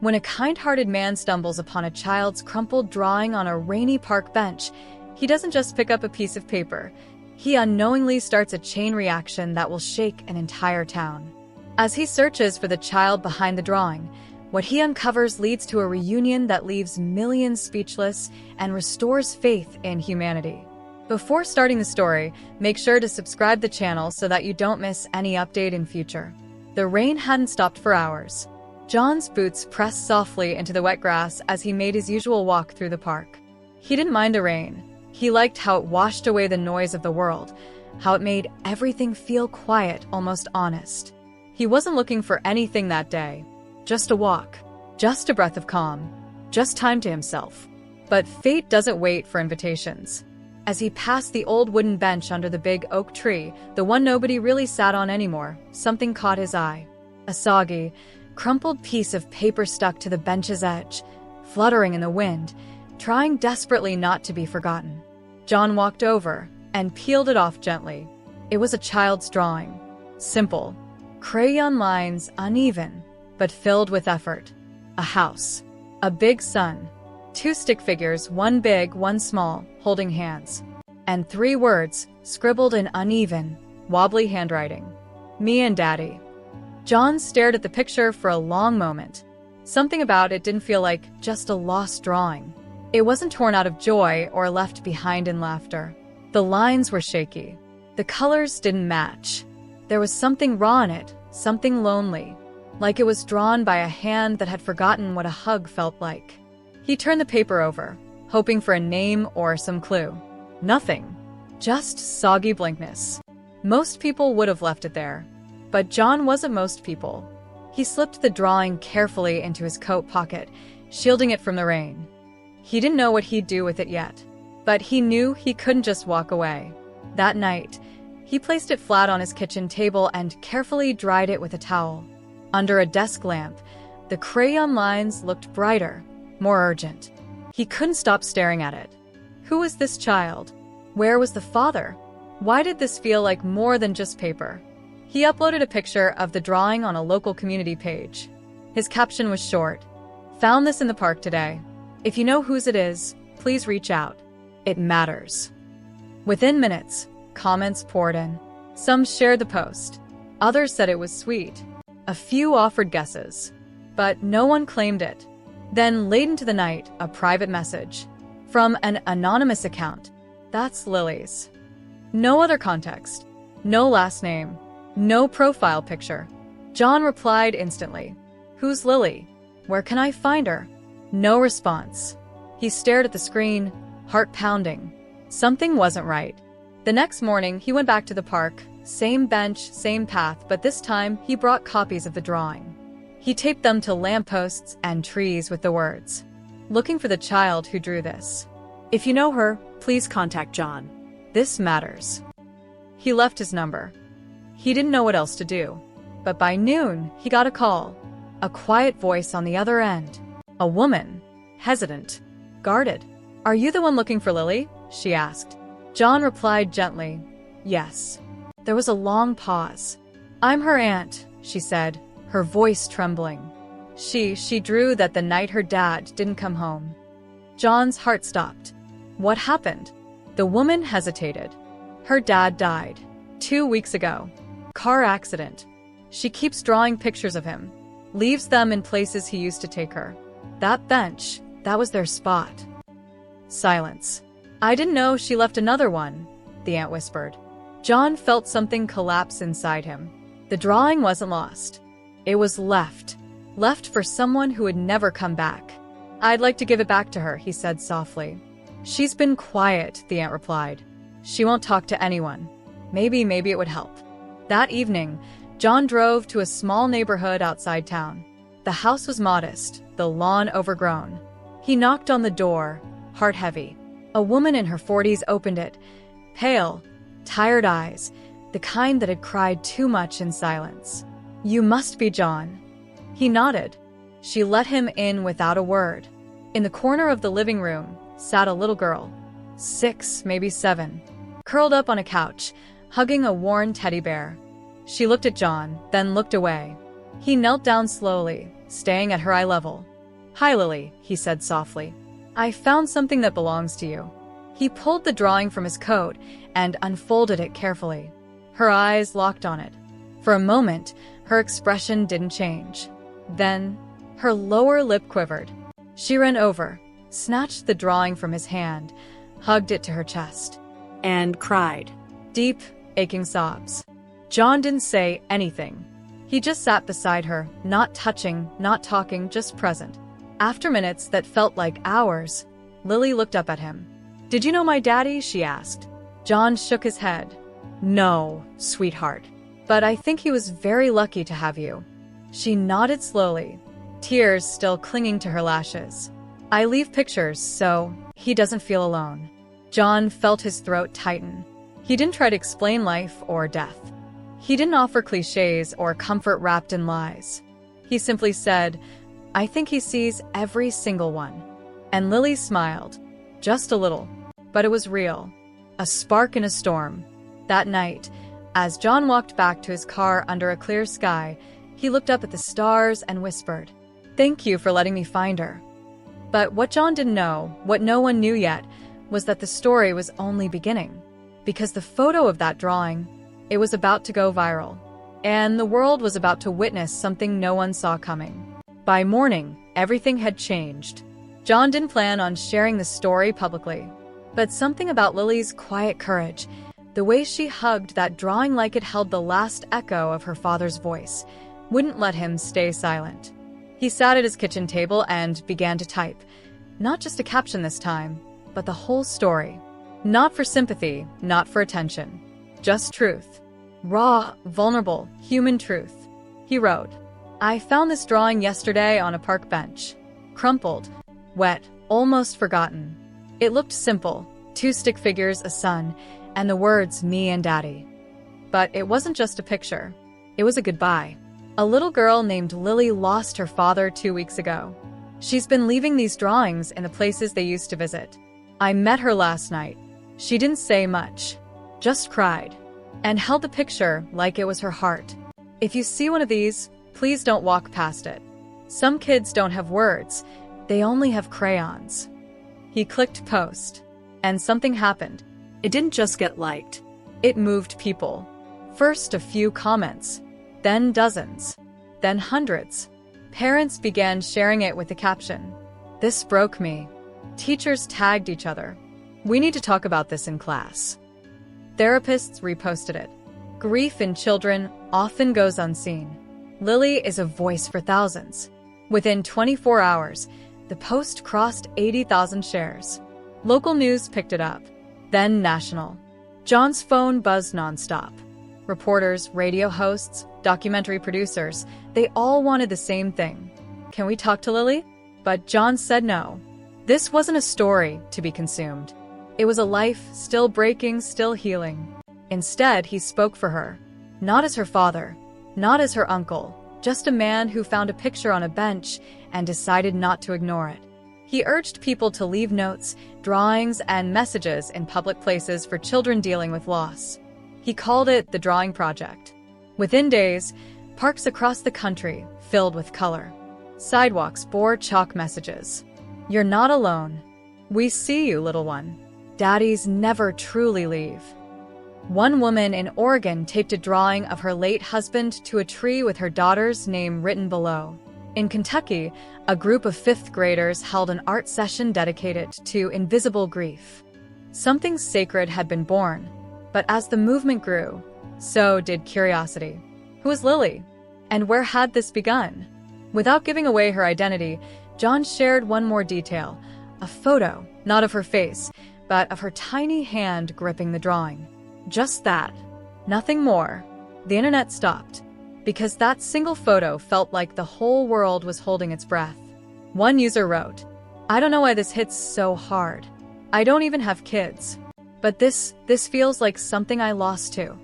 When a kind-hearted man stumbles upon a child's crumpled drawing on a rainy park bench, he doesn't just pick up a piece of paper. He unknowingly starts a chain reaction that will shake an entire town. As he searches for the child behind the drawing, what he uncovers leads to a reunion that leaves millions speechless and restores faith in humanity. Before starting the story, make sure to subscribe to the channel so that you don't miss any update in future. The rain hadn't stopped for hours. John's boots pressed softly into the wet grass as he made his usual walk through the park. He didn't mind the rain. He liked how it washed away the noise of the world, how it made everything feel quiet, almost honest. He wasn't looking for anything that day. Just a walk. Just a breath of calm. Just time to himself. But fate doesn't wait for invitations. As he passed the old wooden bench under the big oak tree, the one nobody really sat on anymore, something caught his eye. A soggy, crumpled piece of paper stuck to the bench's edge, fluttering in the wind, trying desperately not to be forgotten. John walked over and peeled it off gently. It was a child's drawing. Simple. Crayon lines, uneven, but filled with effort. A house. A big sun. 2 stick figures, one big, one small, holding hands. And 3 words, scribbled in uneven, wobbly handwriting. Me and Daddy. John stared at the picture for a long moment. Something about it didn't feel like just a lost drawing. It wasn't torn out of joy or left behind in laughter. The lines were shaky. The colors didn't match. There was something raw in it, something lonely, like it was drawn by a hand that had forgotten what a hug felt like. He turned the paper over, hoping for a name or some clue. Nothing. Just soggy blankness. Most people would have left it there. But John wasn't most people. He slipped the drawing carefully into his coat pocket, shielding it from the rain. He didn't know what he'd do with it yet, but he knew he couldn't just walk away. That night, he placed it flat on his kitchen table and carefully dried it with a towel. Under a desk lamp, the crayon lines looked brighter, more urgent. He couldn't stop staring at it. Who was this child? Where was the father? Why did this feel like more than just paper? He uploaded a picture of the drawing on a local community page. His caption was short. Found this in the park today. If you know whose it is, please reach out. It matters. Within minutes, comments poured in. Some shared the post. Others said it was sweet. A few offered guesses. But no one claimed it. Then, late into the night, a private message. From an anonymous account. That's Lily's. No other context. No last name. No profile picture. John replied instantly. Who's Lily? Where can I find her? No response. He stared at the screen, heart pounding. Something wasn't right. The next morning, he went back to the park. Same bench, same path, but this time he brought copies of the drawing. He taped them to lampposts and trees with the words, "Looking for the child who drew this. If you know her, please contact John. This matters." He left his number. He didn't know what else to do. But by noon, he got a call. A quiet voice on the other end. A woman. Hesitant. Guarded. "Are you the one looking for Lily?" she asked. John replied gently, "Yes." There was a long pause. "I'm her aunt," she said, her voice trembling. She drew that the night her dad didn't come home. John's heart stopped. What happened? The woman hesitated. Her dad died 2 weeks ago. Car accident. She keeps drawing pictures of him. Leaves them in places he used to take her. That bench, that was their spot. Silence. "I didn't know she left another one," the aunt whispered. John felt something collapse inside him. The drawing wasn't lost. It was left. Left for someone who would never come back. "I'd like to give it back to her," he said softly. "She's been quiet," the aunt replied. "She won't talk to anyone. Maybe it would help." That evening, John drove to a small neighborhood outside town. The house was modest, the lawn overgrown. He knocked on the door, heart heavy. A woman in her 40s opened it. Pale, tired eyes, the kind that had cried too much in silence. "You must be John." He nodded. She let him in without a word. In the corner of the living room sat a little girl, 6, maybe 7, curled up on a couch, hugging a worn teddy bear. She looked at John, then looked away. He knelt down slowly, staying at her eye level. "Hi, Lily," he said softly. "I found something that belongs to you." He pulled the drawing from his coat and unfolded it carefully. Her eyes locked on it. For a moment, her expression didn't change. Then, her lower lip quivered. She ran over, snatched the drawing from his hand, hugged it to her chest, and cried. Deep, aching sobs. John didn't say anything. He just sat beside her, not touching, not talking, just present. After minutes that felt like hours, Lily looked up at him. "Did you know my daddy?" she asked. John shook his head. "No, sweetheart. But I think he was very lucky to have you." She nodded slowly, tears still clinging to her lashes. "I leave pictures so he doesn't feel alone." John felt his throat tighten. He didn't try to explain life or death. He didn't offer cliches or comfort wrapped in lies. He simply said, "I think he sees every single one." And Lily smiled. Just a little. But it was real. A spark in a storm. That night, as John walked back to his car under a clear sky, he looked up at the stars and whispered, "Thank you for letting me find her." But what John didn't know, what no one knew yet, was that the story was only beginning. Because the photo of that drawing, it was about to go viral. And the world was about to witness something no one saw coming. By morning, everything had changed. John didn't plan on sharing the story publicly. But something about Lily's quiet courage, the way she hugged that drawing like it held the last echo of her father's voice, wouldn't let him stay silent. He sat at his kitchen table and began to type. Not just a caption this time, but the whole story. Not for sympathy, not for attention. Just truth. Raw, vulnerable, human truth. He wrote, "I found this drawing yesterday on a park bench. Crumpled, wet, almost forgotten. It looked simple, 2 stick figures, a sun, and the words, me and daddy. But it wasn't just a picture. It was a goodbye. A little girl named Lily lost her father 2 weeks ago. She's been leaving these drawings in the places they used to visit. I met her last night. She didn't say much, just cried, and held the picture like it was her heart. If you see one of these, please don't walk past it. Some kids don't have words, they only have crayons." He clicked post, and something happened. It didn't just get liked. It moved people. First a few comments, then dozens, then hundreds. Parents began sharing it with the caption, "This broke me." Teachers tagged each other. "We need to talk about this in class." Therapists reposted it. Grief in children often goes unseen. Lily is a voice for thousands. Within 24 hours, the post crossed 80,000 shares. Local news picked it up, then national. John's phone buzzed nonstop. Reporters, radio hosts, documentary producers, they all wanted the same thing. "Can we talk to Lily?" But John said no. This wasn't a story to be consumed. It was a life still breaking, still healing. Instead, he spoke for her. Not as her father, not as her uncle, just a man who found a picture on a bench and decided not to ignore it. He urged people to leave notes, drawings, and messages in public places for children dealing with loss. He called it the Drawing Project. Within days, parks across the country filled with color. Sidewalks bore chalk messages. "You're not alone. We see you, little one. Daddies never truly leave." One woman in Oregon taped a drawing of her late husband to a tree with her daughter's name written below. In Kentucky, a group of 5th graders held an art session dedicated to invisible grief. Something sacred had been born, but as the movement grew, so did curiosity. Who was Lily? And where had this begun? Without giving away her identity, John shared one more detail, a photo, not of her face, but of her tiny hand gripping the drawing. Just that. Nothing more. The internet stopped, because that single photo felt like the whole world was holding its breath. One user wrote, "I don't know why this hits so hard. I don't even have kids. But this feels like something I lost too."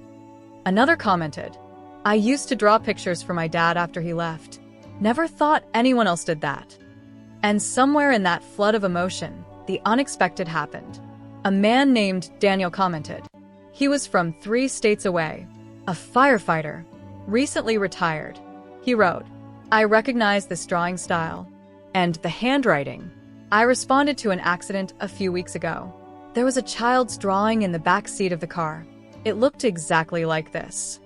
Another commented, "I used to draw pictures for my dad after he left. Never thought anyone else did that." And somewhere in that flood of emotion, the unexpected happened. A man named Daniel commented. He was from 3 states away, a firefighter, recently retired. He wrote, "I recognize this drawing style. And the handwriting. I responded to an accident a few weeks ago. There was a child's drawing in the back seat of the car. It looked exactly like this.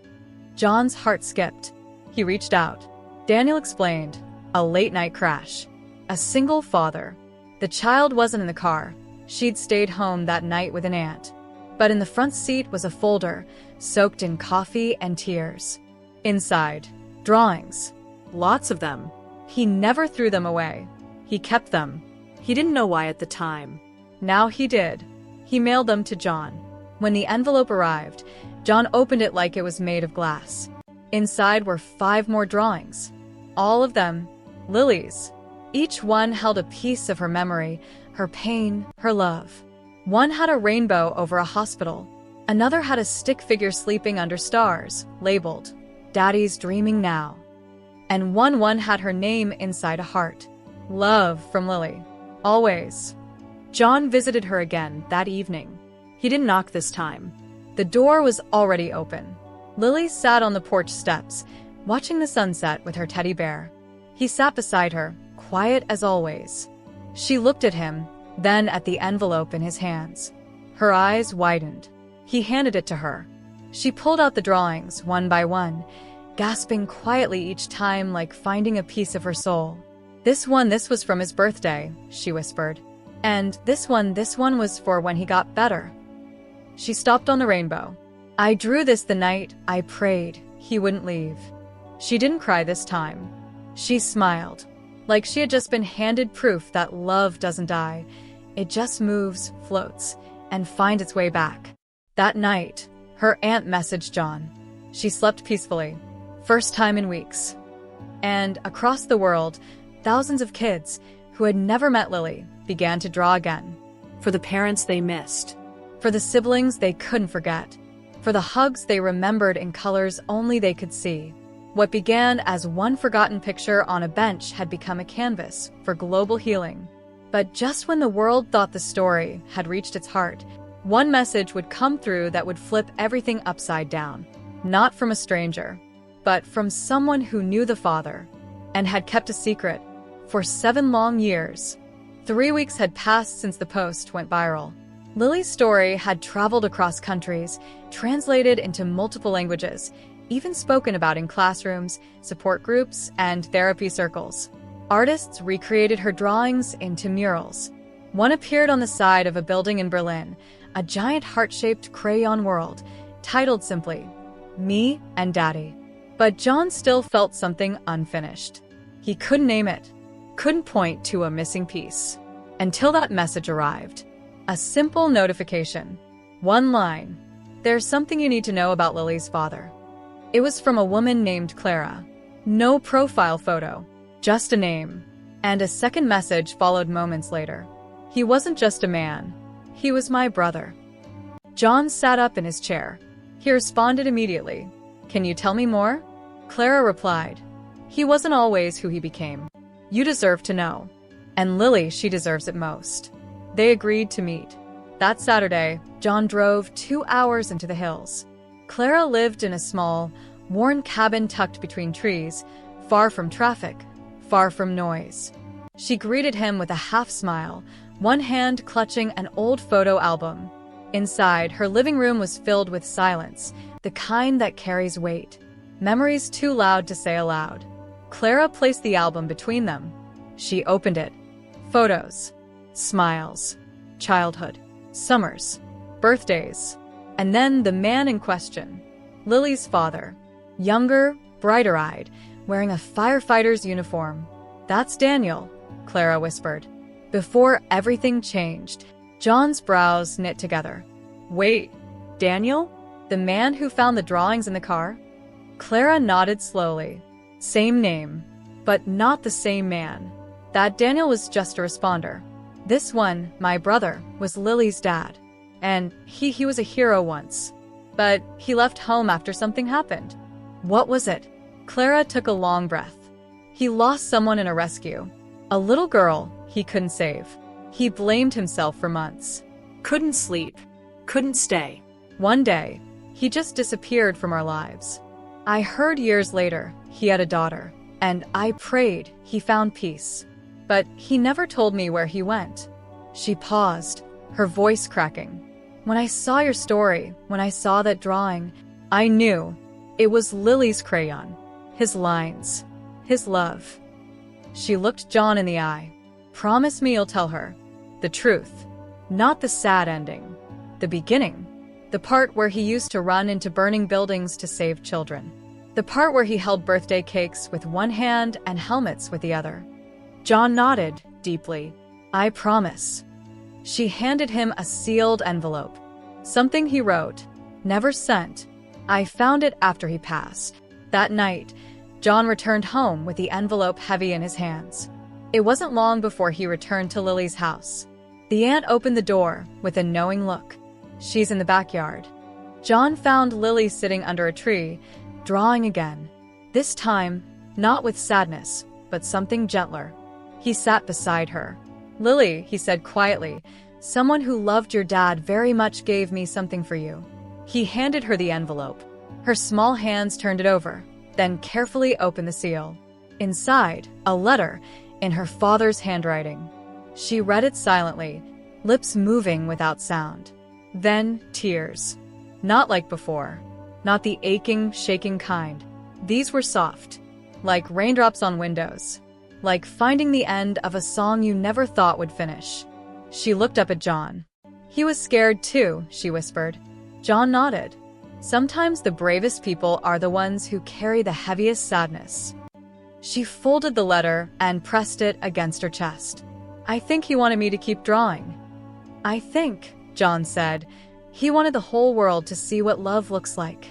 John's heart skipped. He reached out. Daniel explained. A late-night crash. A single father. The child wasn't in the car. She'd stayed home that night with an aunt. But in the front seat was a folder, soaked in coffee and tears. Inside, drawings. Lots of them. He never threw them away. He kept them. He didn't know why at the time. Now he did. He mailed them to John. When the envelope arrived, John opened it like it was made of glass. Inside were 5 more drawings. All of them, Lily's. Each one held a piece of her memory, her pain, her love. One had a rainbow over a hospital. Another had a stick figure sleeping under stars, labeled, Daddy's Dreaming Now. And one had her name inside a heart. Love from Lily. Always. John visited her again that evening. He didn't knock this time. The door was already open. Lily sat on the porch steps, watching the sunset with her teddy bear. He sat beside her, quiet as always. She looked at him, then at the envelope in his hands. Her eyes widened. He handed it to her. She pulled out the drawings, one by one, gasping quietly each time like finding a piece of her soul. This was from his birthday, she whispered. And this one was for when he got better. She stopped on the rainbow. I drew this the night I prayed he wouldn't leave. She didn't cry this time. She smiled, like she had just been handed proof that love doesn't die. It just moves, floats, and finds its way back. That night, her aunt messaged John. She slept peacefully. First time in weeks. And across the world, thousands of kids who had never met Lily began to draw again. For the parents they missed. For the siblings they couldn't forget. For the hugs they remembered in colors only they could see. What began as one forgotten picture on a bench had become a canvas for global healing. But just when the world thought the story had reached its heart, one message would come through that would flip everything upside down. Not from a stranger, but from someone who knew the father and had kept a secret for 7 long years. 3 weeks had passed since the post went viral. Lily's story had traveled across countries, translated into multiple languages, even spoken about in classrooms, support groups, and therapy circles. Artists recreated her drawings into murals. One appeared on the side of a building in Berlin, a giant heart-shaped crayon world, titled simply, Me and Daddy. But John still felt something unfinished. He couldn't name it, couldn't point to a missing piece. Until that message arrived. A simple notification. One line. There's something you need to know about Lily's father. It was from a woman named Clara. No profile photo, just a name. And a second message followed moments later. He wasn't just a man. He was my brother. John sat up in his chair. He responded immediately. Can you tell me more? Clara replied. He wasn't always who he became. You deserve to know. And Lily, she deserves it most. They agreed to meet. That Saturday, John drove 2 hours into the hills. Clara lived in a small, worn cabin tucked between trees, far from traffic, far from noise. She greeted him with a half smile, one hand clutching an old photo album. Inside, her living room was filled with silence, the kind that carries weight. Memories too loud to say aloud. Clara placed the album between them. She opened it. Photos. Smiles. Childhood. Summers. Birthdays. And then the man in question. Lily's father. Younger, brighter-eyed, wearing a firefighter's uniform. That's Daniel, Clara whispered. Before everything changed, John's brows knit together. Wait, Daniel? The man who found the drawings in the car? Clara nodded slowly. Same name, but not the same man. That Daniel was just a responder. This one, my brother, was Lily's dad. And he was a hero once. But he left home after something happened. What was it? Clara took a long breath. He lost someone in a rescue. A little girl he couldn't save. He blamed himself for months. Couldn't sleep. Couldn't stay. One day, he just disappeared from our lives. I heard years later he had a daughter, and I prayed he found peace. But he never told me where he went." She paused, her voice cracking. "When I saw your story, when I saw that drawing, I knew it was Lily's crayon, his lines, his love." She looked John in the eye. "Promise me you'll tell her the truth, not the sad ending, the beginning, the part where he used to run into burning buildings to save children, the part where he held birthday cakes with one hand and helmets with the other." John nodded deeply. "I promise." She handed him a sealed envelope. Something he wrote, never sent. "I found it after he passed." That night, John returned home with the envelope heavy in his hands. It wasn't long before he returned to Lily's house. The aunt opened the door with a knowing look. "She's in the backyard." John found Lily sitting under a tree, drawing again. This time, not with sadness, but something gentler. He sat beside her. "Lily," he said quietly, "someone who loved your dad very much gave me something for you." He handed her the envelope. Her small hands turned it over, then carefully opened the seal. Inside, a letter in her father's handwriting. She read it silently, lips moving without sound. Then tears. Not like before. Not the aching, shaking kind. These were soft, like raindrops on windows. Like finding the end of a song you never thought would finish. She looked up at John. "He was scared too," she whispered. John nodded. "Sometimes the bravest people are the ones who carry the heaviest sadness." She folded the letter and pressed it against her chest. "I think he wanted me to keep drawing." "I think," John said, "he wanted the whole world to see what love looks like."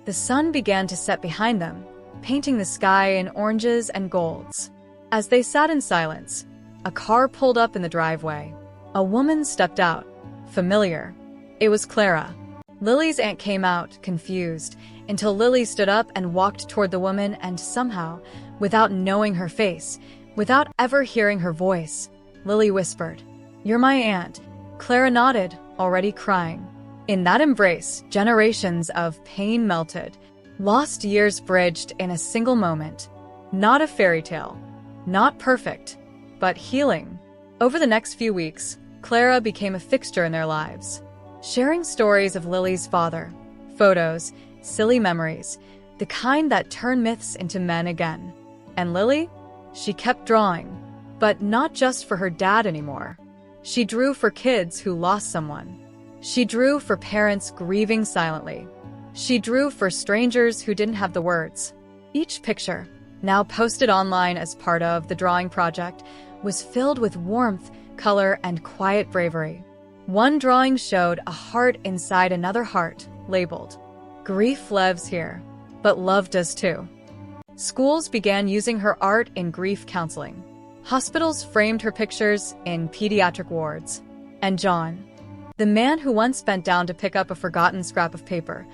The sun began to set behind them, painting the sky in oranges and golds. As they sat in silence, a car pulled up in the driveway. A woman stepped out, familiar. It was Clara. Lily's aunt came out, confused, until Lily stood up and walked toward the woman and somehow, without knowing her face, without ever hearing her voice, Lily whispered, "You're my aunt." Clara nodded, already crying. In that embrace, generations of pain melted, lost years bridged in a single moment. Not a fairy tale. Not perfect, but healing. Over the next few weeks, Clara became a fixture in their lives, sharing stories of Lily's father, photos, silly memories, the kind that turn myths into men again. And Lily? She kept drawing, but not just for her dad anymore. She drew for kids who lost someone. She drew for parents grieving silently. She drew for strangers who didn't have the words. Each picture, now posted online as part of the drawing project, was filled with warmth, color, and quiet bravery. One drawing showed a heart inside another heart, labeled, "Grief lives here, but love does too." Schools began using her art in grief counseling. Hospitals framed her pictures in pediatric wards. And John, the man who once bent down to pick up a forgotten scrap of paper,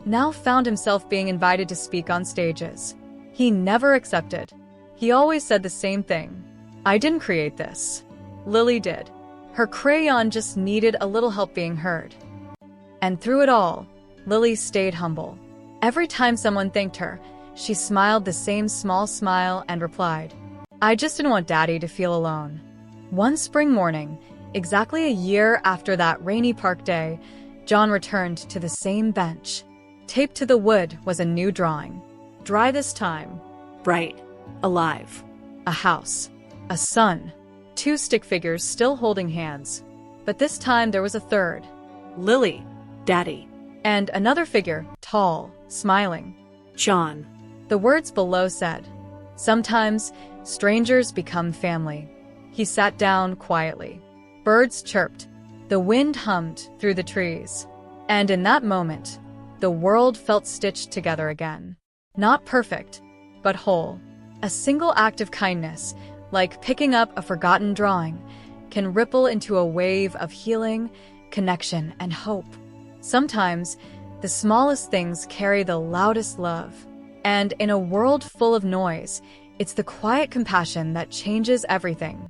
now found himself being invited to speak on stages. He never accepted. He always said the same thing. "I didn't create this. Lily did." Her crayon just needed a little help being heard. And through it all, Lily stayed humble. Every time someone thanked her, she smiled the same small smile and replied, "I just didn't want Daddy to feel alone." One spring morning, exactly a year after that rainy park day, John returned to the same bench. Taped to the wood was a new drawing. Dry this time. Bright. Alive. A house. A sun. Two stick figures still holding hands. But this time there was a third. Lily. Daddy. And another figure, tall, smiling. John. The words below said, "Sometimes strangers become family." He sat down quietly. Birds chirped. The wind hummed through the trees. And in that moment, the world felt stitched together again. Not perfect, but whole. A single act of kindness, like picking up a forgotten drawing, can ripple into a wave of healing, connection, and hope. Sometimes, the smallest things carry the loudest love. And in a world full of noise, it's the quiet compassion that changes everything.